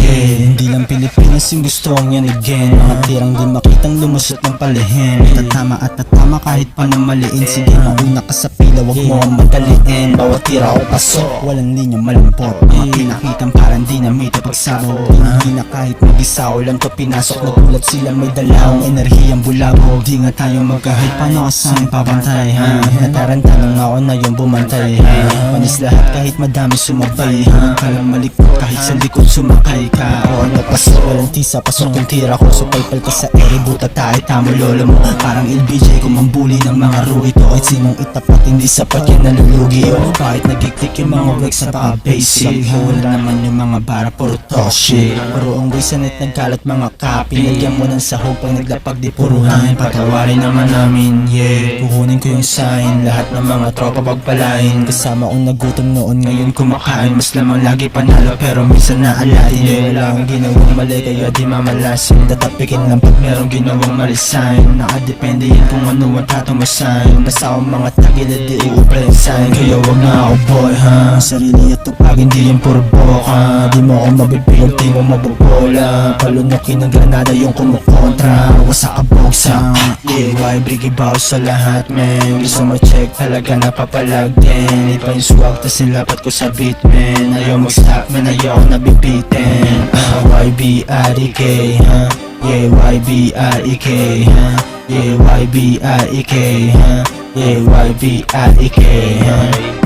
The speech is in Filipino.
Hindi lang Pilipinas yung gusto kong yanigin. Mga tirang di makitang lumusot ng palihim. Tatama at tatama kahit pa na maliin. Sige mauna ka sa pila, wag mo ang madaliin. Bawat tira o pasok, walang linya malampot. Mga pinakitang parang dinamite pagsabog. Hindi na kahit mag-isa o lang to pinasok. Nagulat sila may dalawang enerhiyang bulabog. Di nga tayo magkahit, paano ka sa'kin papantay ha? Nataranta lang ako na yung bumantay ha? Panis lahat kahit madami sumabay ha? Kalang malikot kahit sa likod sumakay ka. O ano pasok, walang tisa, pasok yung tira ko. Supalpal ka sa ere, buta tayo, tamo lolo mo. Parang LBJ kung mambuli ng mga rookie to. Kahit sinong itapat, hindi sapat yan nalulugi. O kahit nagkiklik yung mga works na paka-basic. Wala naman yung mga bara, puro toxic. Puro unggoy sa net, nagkalat mga copy. Nagyan mo ng sahog pag naglapag, di puro hangin. Patawarin naman namin, kukunin ko yung sign. Lahat ng mga tropa pagpalain. Kasama kong nagutom noon, ngayon kumakain. Mas lamang lagi panalo, pero minsan naalain. Wala akong ginawang mali, kaya di mamalasin. Tatapikin lang pag merong ginawang malisign. Nakadepende yan kung ano ang tatumasign. Basta akong mga tagilid, di uubra yung sign. Kaya wag na ako boy ha, sarili at tupag, hindi yung puro boka. Di mo ako mabibigyan, di mo mabubola. Palunukin ng granada yung kumukontra. Wasak ka bogsa, why brigi baw sa lahat man. Gusto mo check talaga napapalag din. Iba yung swag tas nilapat ko sa beat man. Ayaw mag-stop man, ayaw nabibitin. YBREK ha, YBREK ha, YBREK ha, YBREK ha.